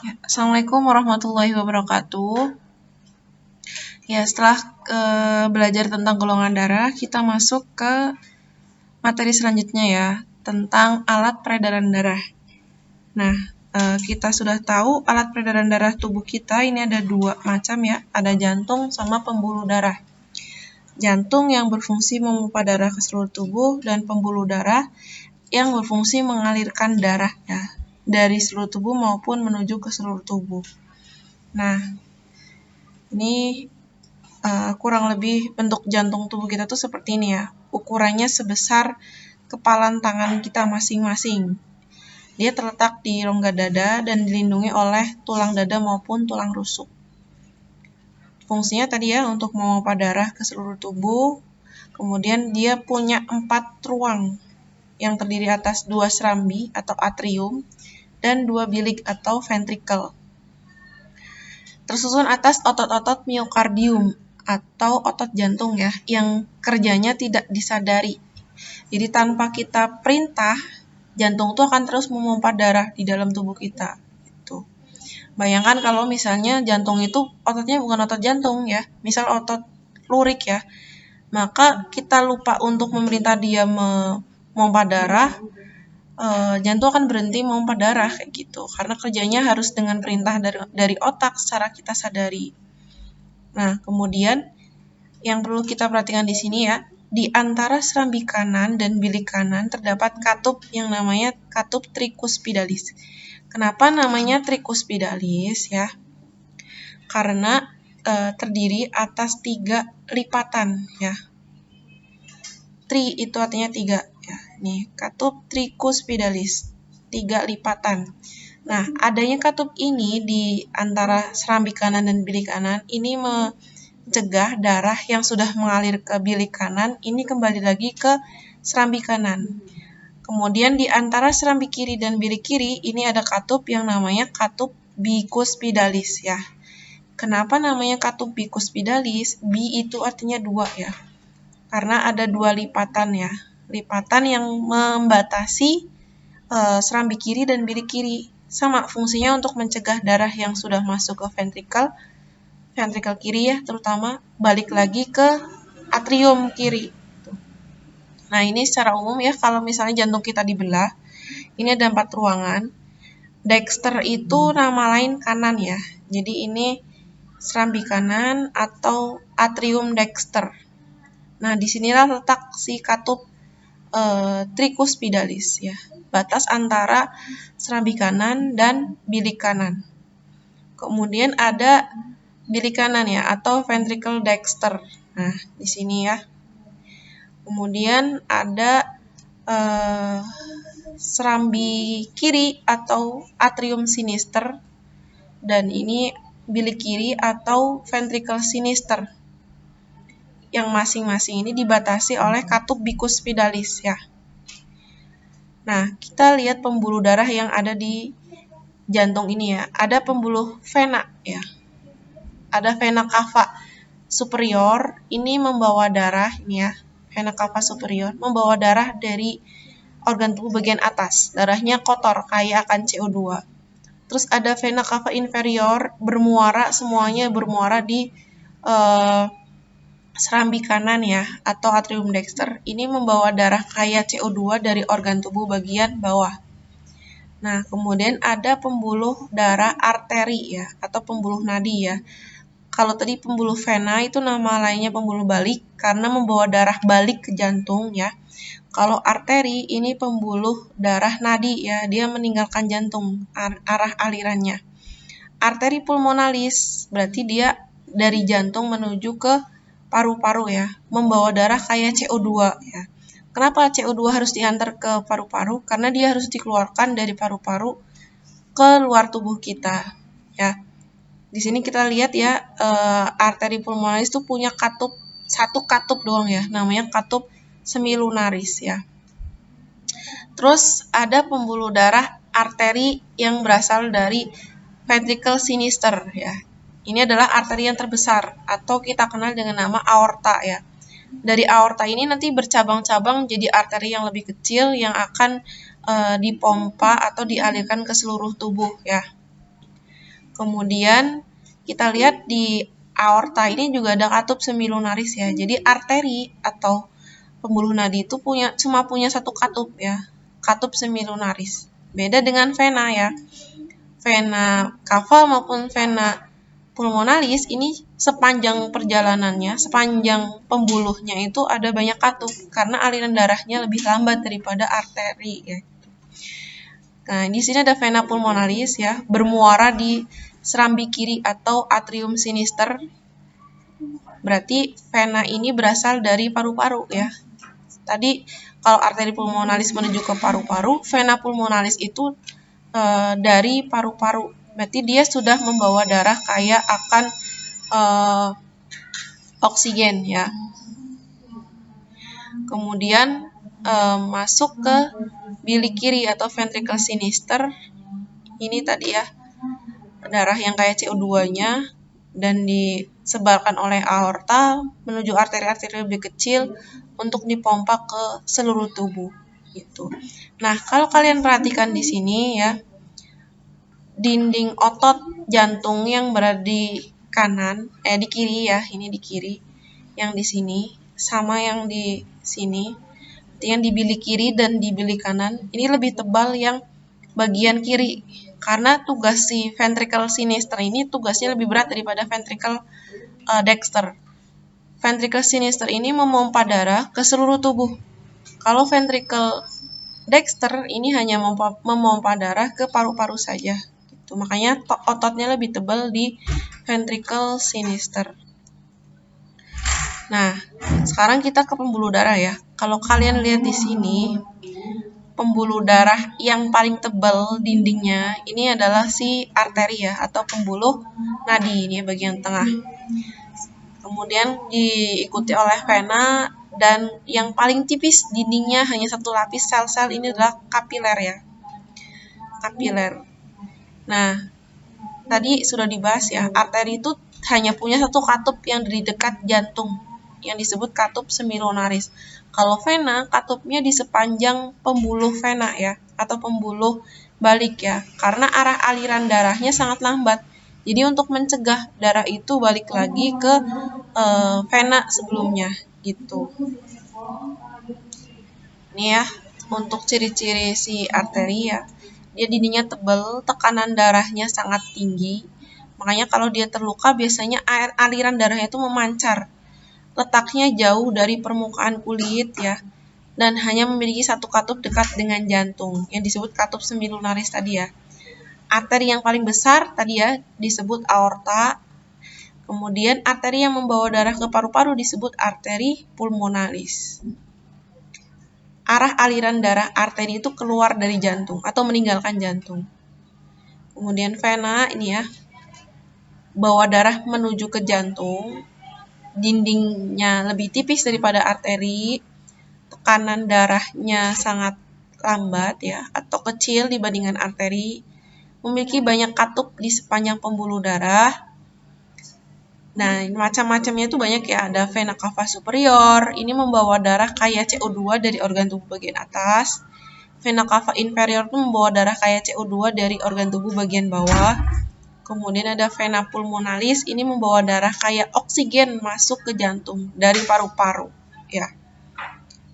Assalamualaikum warahmatullahi wabarakatuh. Ya, setelah belajar tentang golongan darah, kita masuk ke materi selanjutnya ya, tentang alat peredaran darah. Nah, kita sudah tahu alat peredaran darah tubuh kita ini ada dua macam ya, ada jantung sama pembuluh darah. Jantung yang berfungsi memompa darah ke seluruh tubuh dan pembuluh darah yang berfungsi mengalirkan darah ya, dari seluruh tubuh maupun menuju ke seluruh tubuh. Nah, ini kurang lebih bentuk jantung tubuh kita tuh seperti ini ya. Ukurannya sebesar kepalan tangan kita masing-masing. Dia terletak di rongga dada dan dilindungi oleh tulang dada maupun tulang rusuk. Fungsinya tadi ya untuk memompa darah ke seluruh tubuh. Kemudian dia punya 4 ruang yang terdiri atas 2 serambi atau atrium dan 2 bilik atau ventrikel. Tersusun atas otot-otot miokardium atau otot jantung ya, yang kerjanya tidak disadari. Jadi tanpa kita perintah, jantung itu akan terus memompa darah di dalam tubuh kita. Gitu. Bayangkan kalau misalnya jantung itu ototnya bukan otot jantung ya, misal otot lurik ya, maka kita lupa untuk memerintah dia memompa darah, jantung akan berhenti memompa darah kayak gitu, karena kerjanya harus dengan perintah dari otak secara kita sadari. Nah, kemudian yang perlu kita perhatikan di sini ya, di antara serambi kanan dan bilik kanan terdapat katup yang namanya katup tricuspidalis. Kenapa namanya tricuspidalis ya? Karena terdiri atas 3 lipatan ya. Tri itu artinya 3 ya. Nih, katup tricuspidalis, 3 lipatan. Nah, adanya katup ini di antara serambi kanan dan bilik kanan ini mencegah darah yang sudah mengalir ke bilik kanan ini kembali lagi ke serambi kanan. Kemudian di antara serambi kiri dan bilik kiri ini ada katup yang namanya katup bicuspidalis ya. Kenapa namanya katup bicuspidalis? Bi itu artinya 2 ya. Karena ada 2 lipatan ya. Lipatan yang membatasi serambi kiri dan bilik kiri. Sama fungsinya untuk mencegah darah yang sudah masuk ke ventrikel kiri ya, terutama balik lagi ke atrium kiri. Nah, ini secara umum ya, kalau misalnya jantung kita dibelah, ini ada 4 ruangan. Dexter itu nama lain kanan ya. Jadi ini serambi kanan atau atrium dexter. Nah, disinilah letak si katup tricuspidalis ya. Batas antara serambi kanan dan bilik kanan. Kemudian ada bilik kanan ya, atau ventricle dexter. Nah, di sini ya. Kemudian ada serambi kiri atau atrium sinister, dan ini bilik kiri atau ventricle sinister, yang masing-masing ini dibatasi oleh katup bicuspidalis ya. Nah, kita lihat pembuluh darah yang ada di jantung ini ya. Ada pembuluh vena ya. Ada vena cava superior, ini membawa darah ini ya. Vena cava superior membawa darah dari organ tubuh bagian atas. Darahnya kotor, kaya akan CO2. Terus ada vena cava inferior, semuanya bermuara di serambi kanan ya, atau atrium dexter. Ini membawa darah kaya CO2 dari organ tubuh bagian bawah. Nah, kemudian ada pembuluh darah arteri ya, atau pembuluh nadi ya. Kalau tadi pembuluh vena itu nama lainnya pembuluh balik karena membawa darah balik ke jantung ya. Kalau arteri ini pembuluh darah nadi ya, dia meninggalkan jantung arah alirannya. Arteri pulmonalis berarti dia dari jantung menuju ke paru-paru ya, membawa darah kayak CO2 ya. Kenapa CO2 harus diantar ke paru-paru? Karena dia harus dikeluarkan dari paru-paru ke luar tubuh kita ya. Di sini kita lihat ya, arteri pulmonalis itu punya satu katup doang ya, namanya katup semilunaris ya. Terus ada pembuluh darah arteri yang berasal dari ventricle sinister ya. Ini adalah arteri yang terbesar atau kita kenal dengan nama aorta ya. Dari aorta ini nanti bercabang-cabang jadi arteri yang lebih kecil yang akan dipompa atau dialirkan ke seluruh tubuh ya. Kemudian kita lihat di aorta ini juga ada katup semilunaris ya. Jadi arteri atau pembuluh nadi itu cuma punya satu katup ya, katup semilunaris. Beda dengan vena ya. Vena cava maupun vena pulmonalis ini sepanjang perjalanannya, sepanjang pembuluhnya itu ada banyak katup karena aliran darahnya lebih lambat daripada arteri ya. Nah, di sini ada vena pulmonalis ya, bermuara di serambi kiri atau atrium sinister. Berarti vena ini berasal dari paru-paru ya. Tadi kalau arteri pulmonalis menuju ke paru-paru, vena pulmonalis itu dari paru-paru. Berarti dia sudah membawa darah kaya akan oksigen ya. Kemudian masuk ke bilik kiri atau ventricle sinister. Ini tadi ya, darah yang kaya CO2-nya dan disebarkan oleh aorta menuju arteri-arteri lebih kecil untuk dipompa ke seluruh tubuh gitu. Nah, kalau kalian perhatikan di sini ya, dinding otot jantung yang berada di kanan, di kiri ya, ini di kiri, yang di sini sama yang di sini, yang di bilik kiri dan di bilik kanan, ini lebih tebal yang bagian kiri, karena tugas si ventricle sinister ini tugasnya lebih berat daripada ventricle dexter. Ventricle sinister ini memompa darah ke seluruh tubuh. Kalau ventricle dexter ini hanya memompa darah ke paru-paru saja. Gitu. Makanya ototnya lebih tebal di ventricle sinister. Nah, sekarang kita ke pembuluh darah ya. Kalau kalian lihat di sini, pembuluh darah yang paling tebal dindingnya ini adalah si arteri ya, atau pembuluh nadi, ini bagian tengah. Kemudian diikuti oleh vena, dan yang paling tipis dindingnya hanya satu lapis sel-sel ini adalah kapiler ya. Kapiler. Nah, tadi sudah dibahas ya, arteri itu hanya punya satu katup yang di dekat jantung, yang disebut katup semilunaris. Kalau vena, katupnya di sepanjang pembuluh vena ya, atau pembuluh balik ya, karena arah aliran darahnya sangat lambat. Jadi untuk mencegah darah itu balik lagi ke vena sebelumnya gitu. Ini ya, untuk ciri-ciri si arteri ya, dia dindingnya tebal, tekanan darahnya sangat tinggi. Makanya kalau dia terluka biasanya aliran darahnya itu memancar. Letaknya jauh dari permukaan kulit ya, dan hanya memiliki satu katup dekat dengan jantung yang disebut katup semilunaris tadi ya. Arteri yang paling besar tadi ya disebut aorta. Kemudian arteri yang membawa darah ke paru-paru disebut arteri pulmonalis. Arah aliran darah arteri itu keluar dari jantung atau meninggalkan jantung. Kemudian vena ini ya, bawa darah menuju ke jantung. Dindingnya lebih tipis daripada arteri, tekanan darahnya sangat lambat ya, atau kecil dibandingkan arteri, memiliki banyak katup di sepanjang pembuluh darah. Nah, macam-macamnya itu banyak ya, ada vena cava superior, ini membawa darah kaya CO2 dari organ tubuh bagian atas. Vena cava inferior itu membawa darah kaya CO2 dari organ tubuh bagian bawah. Kemudian ada vena pulmonalis, ini membawa darah kaya oksigen masuk ke jantung dari paru-paru ya.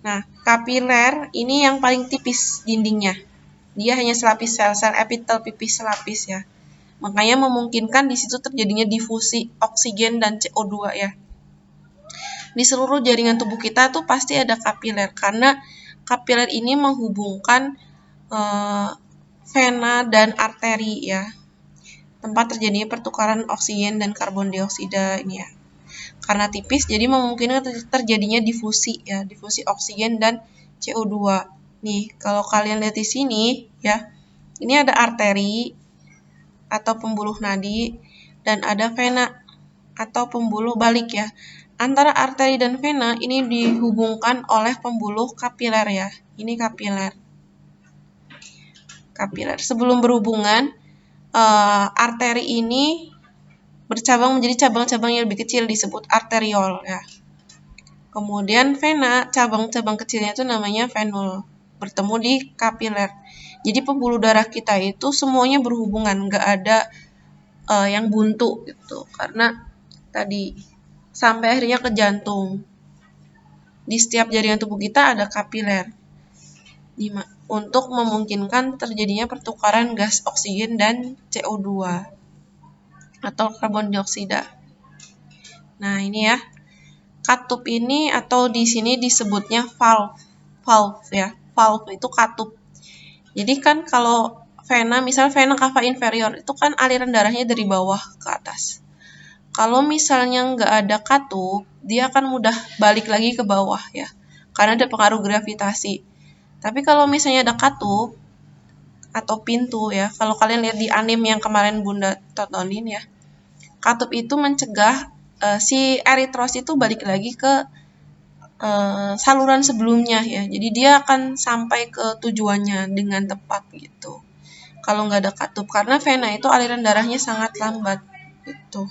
Nah, kapiler ini yang paling tipis dindingnya. Dia hanya selapis sel-sel epitel pipis selapis ya. Makanya memungkinkan di situ terjadinya difusi oksigen dan CO2 ya. Di seluruh jaringan tubuh kita tuh pasti ada kapiler, karena kapiler ini menghubungkan vena dan arteri ya. Tempat terjadinya pertukaran oksigen dan karbon dioksida ini ya. Karena tipis, jadi memungkinkan terjadinya difusi ya, difusi oksigen dan CO2. Nih, kalau kalian lihat di sini ya, ini ada arteri atau pembuluh nadi dan ada vena atau pembuluh balik ya. Antara arteri dan vena ini dihubungkan oleh pembuluh kapiler ya. Ini kapiler. Kapiler. Sebelum berhubungan, arteri ini bercabang menjadi cabang-cabang yang lebih kecil disebut arteriol ya. Kemudian vena, cabang-cabang kecilnya itu namanya venul, bertemu di kapiler. Jadi pembuluh darah kita itu semuanya berhubungan, nggak ada yang buntu gitu, karena tadi sampai akhirnya ke jantung. Di setiap jaringan tubuh kita ada kapiler untuk memungkinkan terjadinya pertukaran gas oksigen dan CO2 atau karbon dioksida. Nah, ini ya. Katup ini atau di sini disebutnya valve. Valve ya. Valve itu katup. Jadi kan kalau vena, misal vena cava inferior, itu kan aliran darahnya dari bawah ke atas. Kalau misalnya nggak ada katup, dia akan mudah balik lagi ke bawah ya, karena ada pengaruh gravitasi. Tapi kalau misalnya ada katup atau pintu ya, kalau kalian lihat di anime yang kemarin Bunda tontonin ya, katup itu mencegah si eritrosit itu balik lagi ke saluran sebelumnya ya. Jadi dia akan sampai ke tujuannya dengan tepat gitu. Kalau nggak ada katup, karena vena itu aliran darahnya sangat lambat gitu.